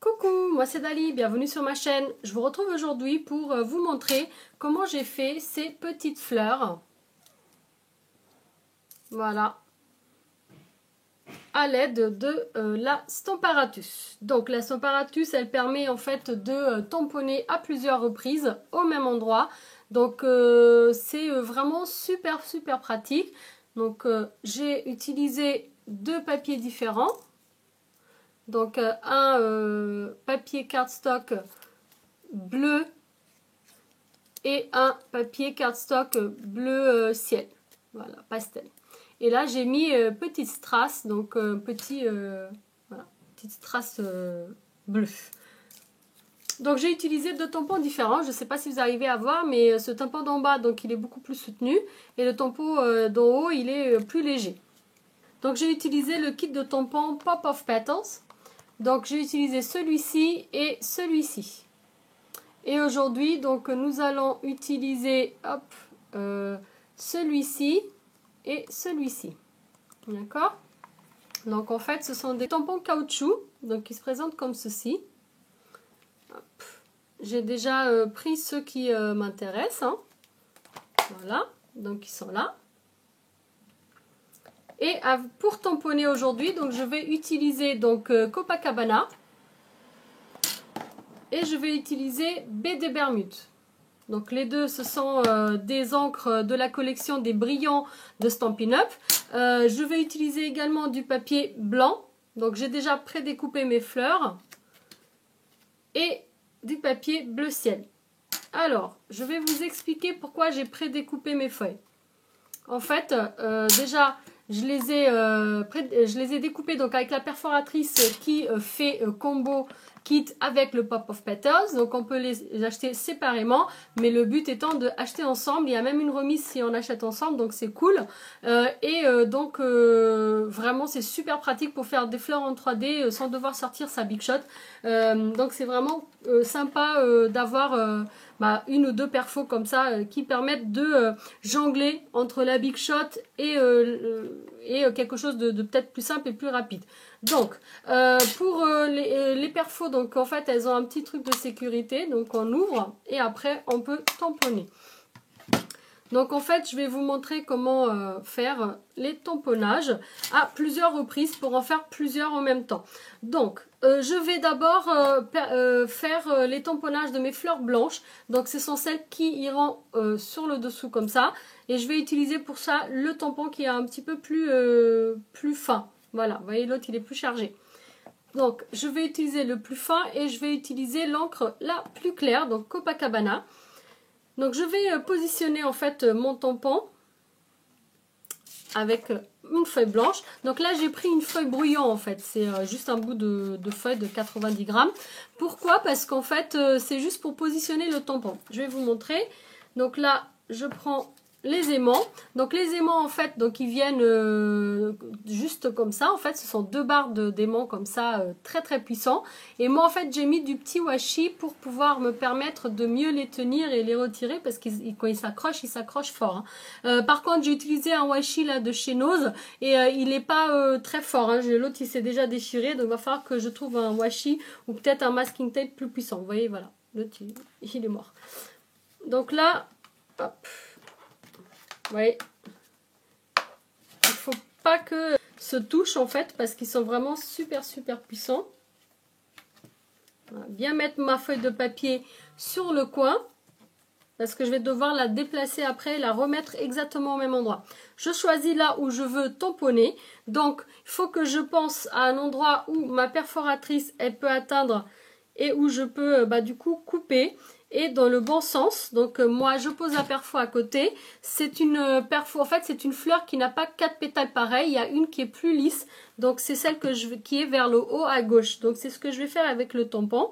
Coucou, moi c'est Dali, bienvenue sur ma chaîne. Je vous retrouve aujourd'hui pour vous montrer comment j'ai fait ces petites fleurs. Voilà. À l'aide de la Stamparatus. Donc la Stamparatus, elle permet en fait de tamponner à plusieurs reprises au même endroit. Donc c'est vraiment super pratique. Donc j'ai utilisé deux papiers différents. Donc un papier cardstock bleu et un papier cardstock bleu ciel. Voilà, pastel. Et là j'ai mis petite strass, donc voilà, petite strass bleue. Donc j'ai utilisé deux tampons différents. Je ne sais pas si vous arrivez à voir, mais ce tampon d'en bas, donc il est beaucoup plus soutenu. Et le tampon d'en haut, il est plus léger. Donc j'ai utilisé le kit de tampons Pop of Petals. Donc j'ai utilisé celui-ci et celui-ci. Et aujourd'hui, donc nous allons utiliser celui-ci et celui-ci. D'accord? Donc en fait, ce sont des tampons caoutchouc, donc qui se présentent comme ceci. J'ai déjà pris ceux qui m'intéressent. Hein. Voilà, donc ils sont là. Et pour tamponner aujourd'hui, donc je vais utiliser donc Copacabana et je vais utiliser BD Bermude. Donc les deux, ce sont des encres de la collection des brillants de Stampin' Up. Je vais utiliser également du papier blanc. Donc j'ai déjà prédécoupé mes fleurs et du papier bleu ciel. Alors, je vais vous expliquer pourquoi j'ai prédécoupé mes feuilles. En fait, déjà, je les ai découpées donc avec la perforatrice qui fait combo kit avec le Pop of Petals. Donc on peut les acheter séparément, mais le but étant de acheter ensemble. Il y a même une remise si on achète ensemble, donc c'est cool. Donc vraiment c'est super pratique pour faire des fleurs en 3D sans devoir sortir sa Big Shot. Donc c'est vraiment sympa d'avoir une ou deux perfos comme ça qui permettent de jongler entre la Big Shot et quelque chose de peut-être plus simple et plus rapide. Donc pour les perfos, donc en fait elles ont un petit truc de sécurité, donc on ouvre et après on peut tamponner. Donc en fait je vais vous montrer comment faire les tamponnages à plusieurs reprises pour en faire plusieurs en même temps. Donc je vais d'abord faire les tamponnages de mes fleurs blanches. Donc ce sont celles qui iront sur le dessous comme ça. Et je vais utiliser pour ça le tampon qui est un petit peu plus fin. Voilà, vous voyez l'autre il est plus chargé. Donc je vais utiliser le plus fin et je vais utiliser l'encre la plus claire, donc Copacabana. Donc je vais positionner en fait mon tampon avec une feuille blanche. Donc là j'ai pris une feuille brouillon en fait, c'est juste un bout de feuille de 90 grammes. Pourquoi? Parce qu'en fait c'est juste pour positionner le tampon. Je vais vous montrer. Donc là je prends les aimants. Donc les aimants en fait, donc ils viennent juste comme ça. En fait ce sont deux barres d'aimants comme ça, très puissants. Et moi en fait j'ai mis du petit washi pour pouvoir me permettre de mieux les tenir et les retirer parce que quand ils s'accrochent fort. Hein. Par contre j'ai utilisé un washi là de chez Nose et il n'est pas très fort. Hein. L'autre il s'est déjà déchiré, donc il va falloir que je trouve un washi ou peut-être un masking tape plus puissant. Vous voyez, voilà, l'autre il est mort. Donc là, hop. Vous voyez, il ne faut pas que se touchent en fait parce qu'ils sont vraiment super puissants. Voilà, bien mettre ma feuille de papier sur le coin parce que je vais devoir la déplacer après et la remettre exactement au même endroit. Je choisis là où je veux tamponner. Donc il faut que je pense à un endroit où ma perforatrice elle peut atteindre et où je peux du coup couper. Et dans le bon sens, donc moi je pose la perfo à côté, c'est une perfo, en fait c'est une fleur qui n'a pas 4 pétales pareils, il y a une qui est plus lisse, donc c'est celle qui est vers le haut à gauche, donc c'est ce que je vais faire avec le tampon.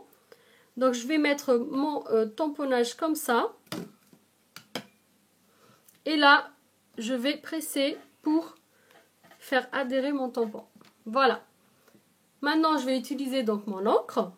Donc je vais mettre mon tamponnage comme ça, et là je vais presser pour faire adhérer mon tampon. Voilà, maintenant je vais utiliser donc mon encre.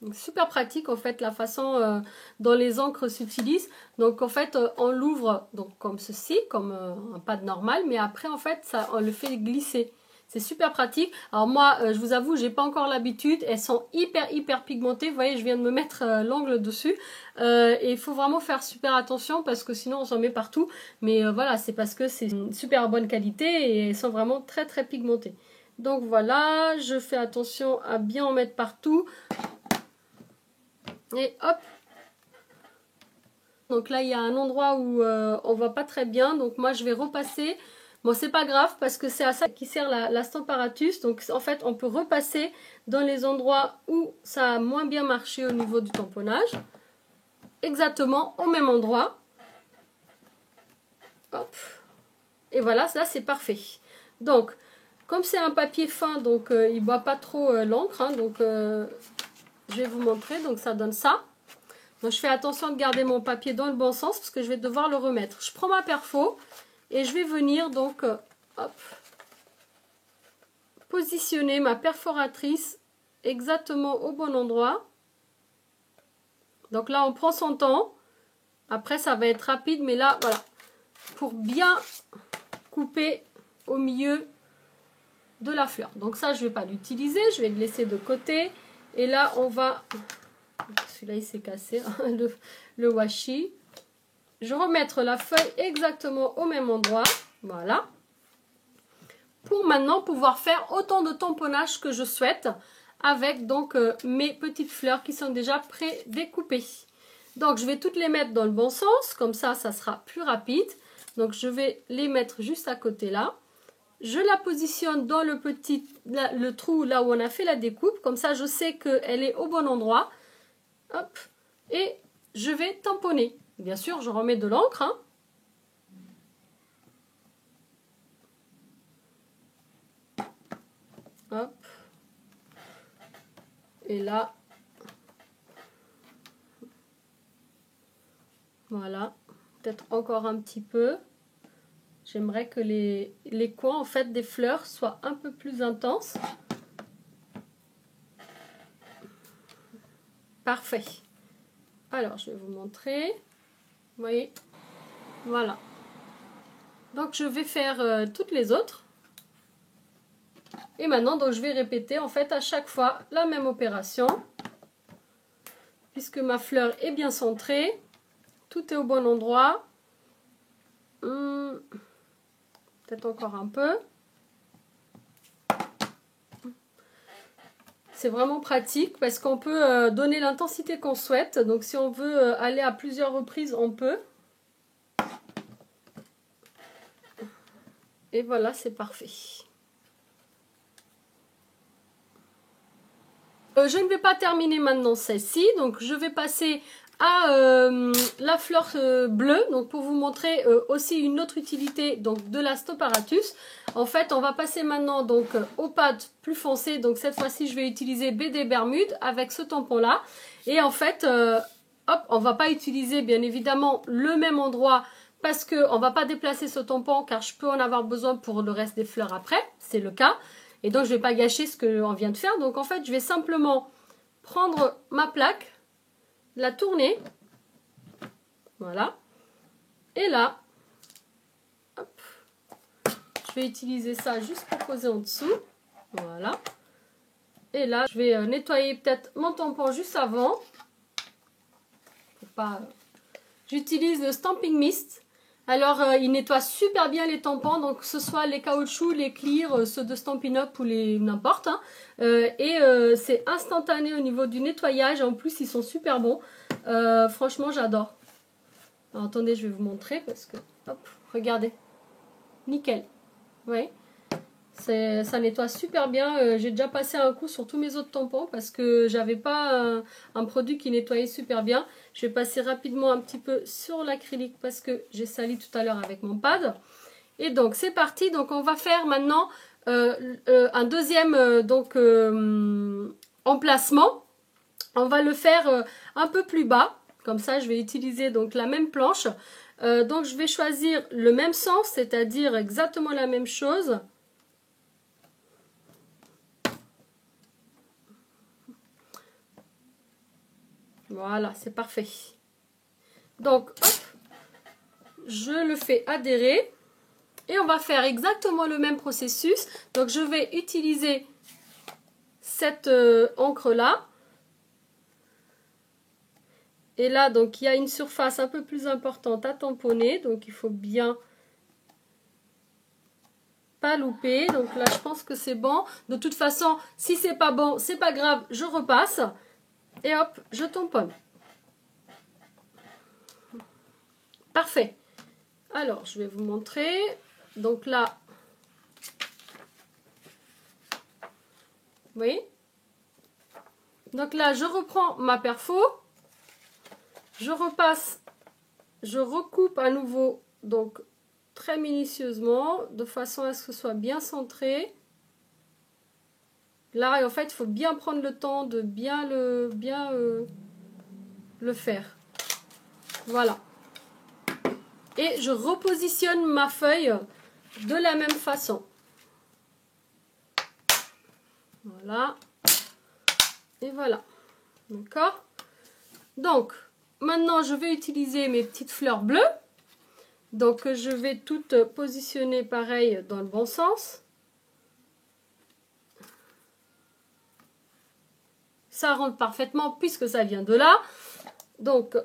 Donc, super pratique en fait la façon dont les encres s'utilisent. Donc en fait on l'ouvre donc comme ceci, comme un pad normal, mais après en fait ça on le fait glisser. C'est super pratique. Alors moi, je vous avoue, j'ai pas encore l'habitude. Elles sont hyper pigmentées. Vous voyez, je viens de me mettre l'ongle dessus. Et il faut vraiment faire super attention parce que sinon on s'en met partout. Mais voilà, c'est parce que c'est une super bonne qualité et elles sont vraiment très pigmentées. Donc voilà, je fais attention à bien en mettre partout. Et hop. Donc là, il y a un endroit où on voit pas très bien. Donc moi, je vais repasser. Bon, c'est pas grave parce que c'est à ça qui sert la Stamparatus. Donc en fait, on peut repasser dans les endroits où ça a moins bien marché au niveau du tamponnage. Exactement au même endroit. Hop. Et voilà, là c'est parfait. Donc, comme c'est un papier fin, donc il ne boit pas trop l'encre. Hein, donc, je vais vous montrer. Donc, ça donne ça. Donc, je fais attention de garder mon papier dans le bon sens parce que je vais devoir le remettre. Je prends ma perfo. Et je vais venir donc hop, positionner ma perforatrice exactement au bon endroit. Donc là, on prend son temps. Après, ça va être rapide, mais là, voilà. Pour bien couper au milieu de la fleur. Donc ça, je ne vais pas l'utiliser. Je vais le laisser de côté. Et là, on va... Celui-là, il s'est cassé. Le washi. Je vais remettre la feuille exactement au même endroit. Voilà. Pour maintenant pouvoir faire autant de tamponnage que je souhaite avec donc mes petites fleurs qui sont déjà pré-découpées. Donc je vais toutes les mettre dans le bon sens. Comme ça, ça sera plus rapide. Donc je vais les mettre juste à côté là. Je la positionne dans le trou là où on a fait la découpe. Comme ça, je sais qu'elle est au bon endroit. Hop. Et je vais tamponner. Bien sûr, je remets de l'encre. Hein. Hop. Et là. Voilà. Peut-être encore un petit peu. J'aimerais que les coins en fait des fleurs soient un peu plus intenses. Parfait. Alors, je vais vous montrer. Vous voyez? Voilà. Donc, je vais faire toutes les autres. Et maintenant, donc, je vais répéter en fait à chaque fois la même opération. Puisque ma fleur est bien centrée. Tout est au bon endroit. Peut-être encore un peu. C'est vraiment pratique parce qu'on peut donner l'intensité qu'on souhaite. Donc si on veut aller à plusieurs reprises, on peut. Et voilà, c'est parfait. Je ne vais pas terminer maintenant celle-ci. Donc je vais passer à la fleur bleue. Donc pour vous montrer aussi une autre utilité donc, de la Stamparatus. En fait, on va passer maintenant donc au pad plus foncé. Donc cette fois-ci, je vais utiliser BD Bermude avec ce tampon-là. Et en fait, hop, on va pas utiliser bien évidemment le même endroit parce qu'on ne va pas déplacer ce tampon car je peux en avoir besoin pour le reste des fleurs après. C'est le cas. Et donc, je ne vais pas gâcher ce qu'on vient de faire. Donc, en fait, je vais simplement prendre ma plaque, la tourner. Voilà. Et là, hop, je vais utiliser ça juste pour poser en dessous. Voilà. Et là, je vais nettoyer peut-être mon tampon juste avant. J'utilise le Stamping Mist. Alors, il nettoie super bien les tampons, donc que ce soit les caoutchoucs, les clears, ceux de Stampin' Up ou les n'importe. Hein. C'est instantané au niveau du nettoyage. En plus, ils sont super bons. Franchement, j'adore. Alors, attendez, je vais vous montrer parce que, hop, regardez. Nickel. Vous voyez ? Ça nettoie super bien. J'ai déjà passé un coup sur tous mes autres tampons parce que j'avais pas un produit qui nettoyait super bien. Je vais passer rapidement un petit peu sur l'acrylique parce que j'ai sali tout à l'heure avec mon pad. Et donc c'est parti. Donc on va faire maintenant un deuxième emplacement. On va le faire un peu plus bas. Comme ça je vais utiliser donc la même planche. Donc je vais choisir le même sens, c'est-à-dire exactement la même chose. Voilà, c'est parfait. Donc, hop, je le fais adhérer. Et on va faire exactement le même processus. Donc je vais utiliser cette encre-là. Et là, donc il y a une surface un peu plus importante à tamponner. Donc il faut bien pas louper. Donc là, je pense que c'est bon. De toute façon, si c'est pas bon, c'est pas grave, je repasse. Et hop, je tamponne. Parfait. Alors, je vais vous montrer. Donc là, vous voyez? Donc là, je reprends ma perfo. Je repasse, je recoupe à nouveau, donc très minutieusement, de façon à ce que ce soit bien centré. Là, en fait, il faut bien prendre le temps de bien le faire. Voilà. Et je repositionne ma feuille de la même façon. Voilà. Et voilà. D'accord? Donc, maintenant, je vais utiliser mes petites fleurs bleues. Donc, je vais toutes positionner pareil dans le bon sens. Ça rentre parfaitement puisque ça vient de là. Donc,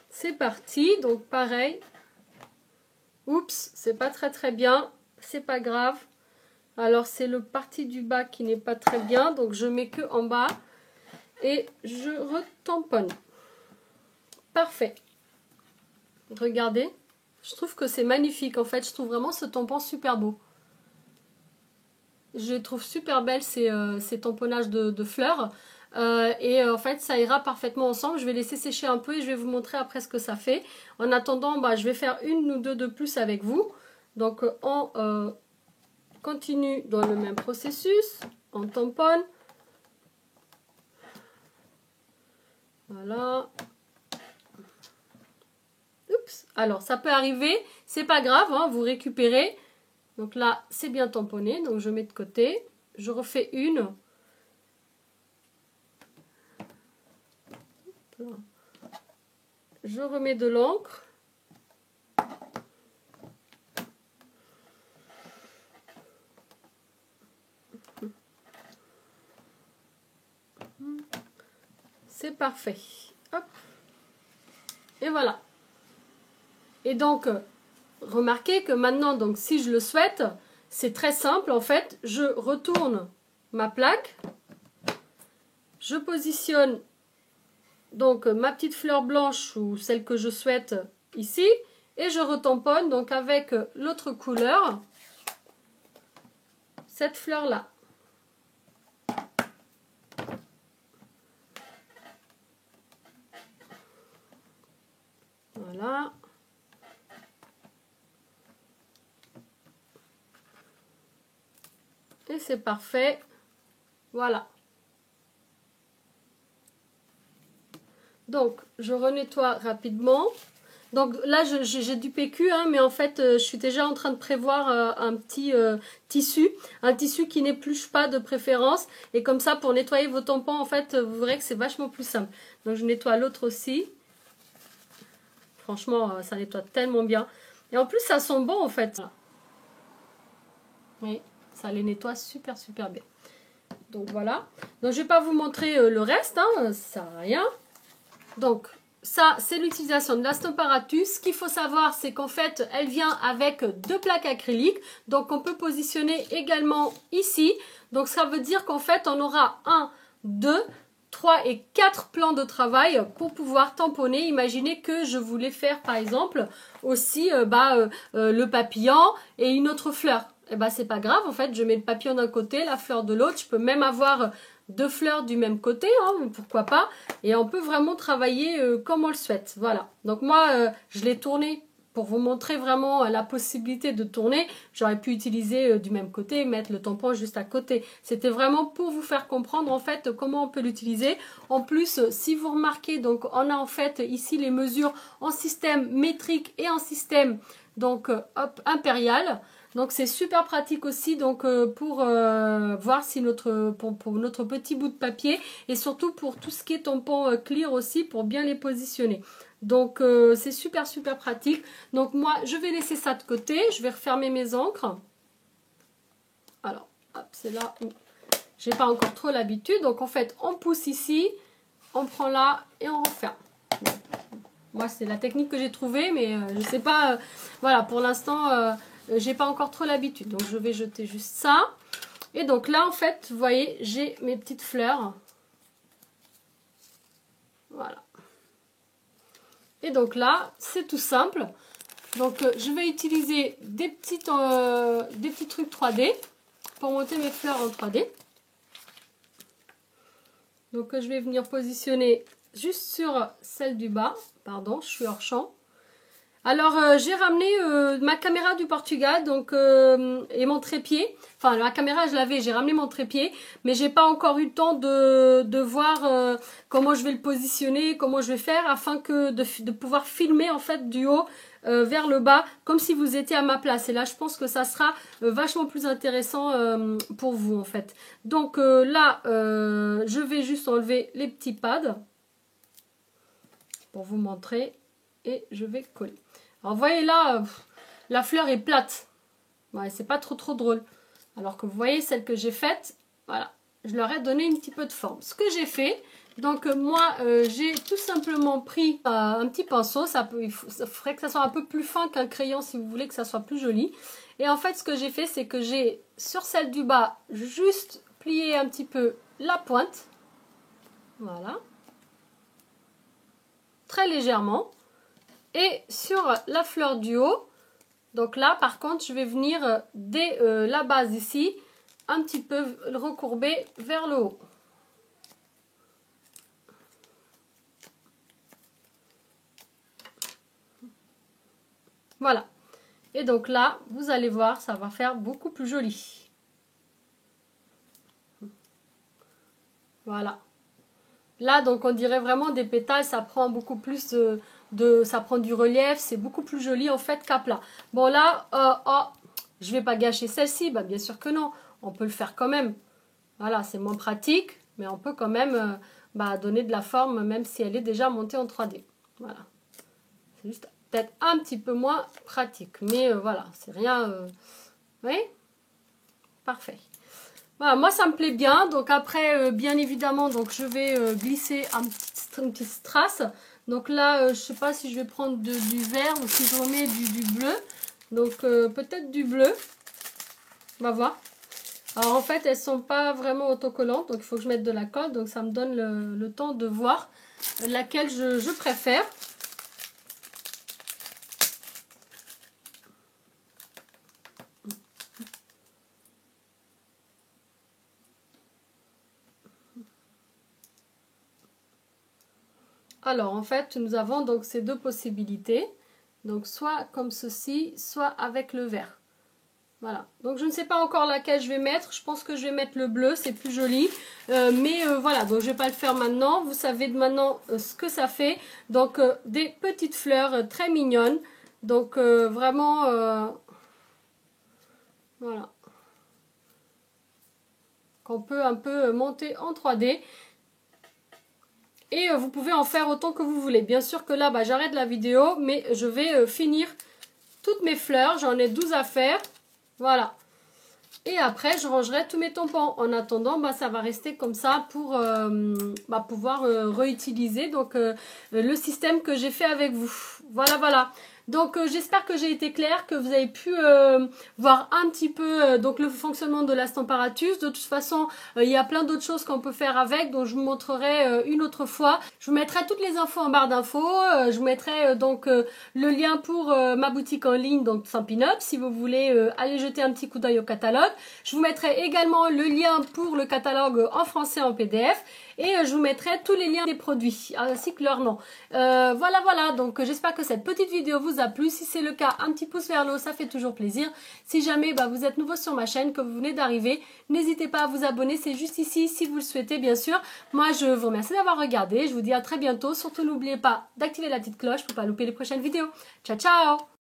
c'est parti. Donc, pareil. Oups, c'est pas très bien. C'est pas grave. Alors, c'est le parti du bas qui n'est pas très bien. Donc, je mets que en bas. Et je retamponne. Parfait. Regardez. Je trouve que c'est magnifique. En fait, je trouve vraiment ce tampon super beau. Je trouve super belle ces tamponnages de fleurs. En fait, ça ira parfaitement ensemble. Je vais laisser sécher un peu et je vais vous montrer après ce que ça fait. En attendant, bah, je vais faire une ou deux de plus avec vous. Donc, on continue dans le même processus. On tamponne. Voilà. Oups. Alors, ça peut arriver. C'est pas grave, hein, vous récupérez. Donc là, c'est bien tamponné. Donc, je mets de côté. Je refais une. Je remets de l'encre. C'est parfait. Hop. Et voilà. Et donc, remarquez que maintenant, donc, si je le souhaite, c'est très simple. En fait, je retourne ma plaque. Je positionne donc ma petite fleur blanche ou celle que je souhaite ici. Et je retamponne donc avec l'autre couleur cette fleur-là. Voilà. Et c'est parfait. Voilà. Donc, je renettoie rapidement. Donc là, j'ai du PQ, hein, mais en fait, je suis déjà en train de prévoir un petit tissu. Un tissu qui n'épluche pas de préférence. Et comme ça, pour nettoyer vos tampons, en fait, vous verrez que c'est vachement plus simple. Donc, je nettoie l'autre aussi. Franchement, ça nettoie tellement bien. Et en plus, ça sent bon, en fait. Oui, ça les nettoie super, super bien. Donc, voilà. Donc, je ne vais pas vous montrer le reste, hein, ça sert à rien. Donc, ça, c'est l'utilisation de la Stamparatus. Ce qu'il faut savoir, c'est qu'en fait, elle vient avec 2 plaques acryliques. Donc, on peut positionner également ici. Donc, ça veut dire qu'en fait, on aura 1, 2, 3 et 4 plans de travail pour pouvoir tamponner. Imaginez que je voulais faire, par exemple, aussi le papillon et une autre fleur. Et ben, c'est pas grave. En fait, je mets le papillon d'un côté, la fleur de l'autre. Je peux même avoir 2 fleurs du même côté, hein, pourquoi pas. Et on peut vraiment travailler comme on le souhaite. Voilà. Donc moi, je l'ai tourné pour vous montrer vraiment la possibilité de tourner. J'aurais pu utiliser du même côté, mettre le tampon juste à côté. C'était vraiment pour vous faire comprendre en fait comment on peut l'utiliser. En plus, si vous remarquez, donc on a en fait ici les mesures en système métrique et en système donc hop, impérial. Donc c'est super pratique aussi donc pour voir si pour notre petit bout de papier et surtout pour tout ce qui est tampon clear aussi pour bien les positionner. Donc c'est super super pratique. Donc moi je vais laisser ça de côté, je vais refermer mes encres. Alors hop, c'est là où j'ai pas encore trop l'habitude. Donc en fait on pousse ici, on prend là et on referme. Moi c'est la technique que j'ai trouvée, mais je sais pas, voilà, pour l'instant j'ai pas encore trop l'habitude. Donc je vais jeter juste ça. Et donc là en fait vous voyez j'ai mes petites fleurs. Voilà. Et donc là, c'est tout simple. Donc je vais utiliser des petits trucs 3D pour monter mes fleurs en 3D. Donc je vais venir positionner juste sur celle du bas. Pardon, je suis hors champ. Alors j'ai ramené ma caméra du Portugal donc, et mon trépied. Enfin la caméra je l'avais, j'ai ramené mon trépied. Mais j'ai pas encore eu le temps de voir comment je vais le positionner, comment je vais faire afin que de pouvoir filmer en fait du haut vers le bas comme si vous étiez à ma place. Et là je pense que ça sera vachement plus intéressant pour vous en fait. Donc là je vais juste enlever les petits pads pour vous montrer. Et je vais coller. Alors vous voyez là, la fleur est plate. Ouais, c'est pas trop drôle. Alors que vous voyez celle que j'ai faite, voilà, je leur ai donné un petit peu de forme. Ce que j'ai fait, donc moi j'ai tout simplement pris un petit pinceau. Ça ferait que ça soit un peu plus fin qu'un crayon si vous voulez que ça soit plus joli. Et en fait ce que j'ai fait, c'est que j'ai sur celle du bas juste plié un petit peu la pointe. Voilà. Très légèrement. Et sur la fleur du haut, donc là par contre je vais venir dès la base ici, un petit peu recourber vers le haut. Voilà. Et donc là, vous allez voir, ça va faire beaucoup plus joli. Voilà. Là donc on dirait vraiment des pétales, ça prend beaucoup plus ça prend du relief, c'est beaucoup plus joli en fait qu'à plat. Bon là, je vais pas gâcher celle-ci, bah bien sûr que non, on peut le faire quand même. Voilà, c'est moins pratique, mais on peut quand même donner de la forme même si elle est déjà montée en 3D. Voilà, c'est juste peut-être un petit peu moins pratique, mais voilà, c'est rien. Vous voyez, parfait. Voilà, moi ça me plaît bien. Donc après, bien évidemment, donc je vais glisser une petite strass. Donc là, je sais pas si je vais prendre du vert ou si je remets du bleu. Donc peut-être du bleu. On va voir. Alors en fait, elles sont pas vraiment autocollantes. Donc il faut que je mette de la colle. Donc ça me donne le temps de voir laquelle je préfère. Alors en fait nous avons donc ces deux possibilités, donc soit comme ceci, soit avec le vert. Voilà, donc je ne sais pas encore laquelle je vais mettre, je pense que je vais mettre le bleu, c'est plus joli, mais voilà, donc je ne vais pas le faire maintenant. Vous savez maintenant ce que ça fait, donc des petites fleurs très mignonnes, donc vraiment, voilà, qu'on peut un peu monter en 3D. Et vous pouvez en faire autant que vous voulez. Bien sûr que là, j'arrête la vidéo, mais je vais finir toutes mes fleurs. J'en ai 12 à faire. Voilà. Et après, je rangerai tous mes tampons. En attendant, ça va rester comme ça pour pouvoir réutiliser donc, le système que j'ai fait avec vous. Voilà, voilà. Donc j'espère que j'ai été claire, que vous avez pu voir un petit peu donc le fonctionnement de la Stamparatus. De toute façon, il y a plein d'autres choses qu'on peut faire avec, dont je vous montrerai une autre fois. Je vous mettrai toutes les infos en barre d'infos. Je vous mettrai donc le lien pour ma boutique en ligne, donc Stampin' Up, si vous voulez aller jeter un petit coup d'œil au catalogue. Je vous mettrai également le lien pour le catalogue en français en PDF. Et je vous mettrai tous les liens des produits, ainsi que leur nom. Voilà, voilà, donc j'espère que cette petite vidéo vous a plu. Si c'est le cas, un petit pouce vers le haut, ça fait toujours plaisir. Si jamais vous êtes nouveau sur ma chaîne, que vous venez d'arriver, n'hésitez pas à vous abonner, c'est juste ici, si vous le souhaitez, bien sûr. Moi, je vous remercie d'avoir regardé, je vous dis à très bientôt. Surtout, n'oubliez pas d'activer la petite cloche pour ne pas louper les prochaines vidéos. Ciao, ciao!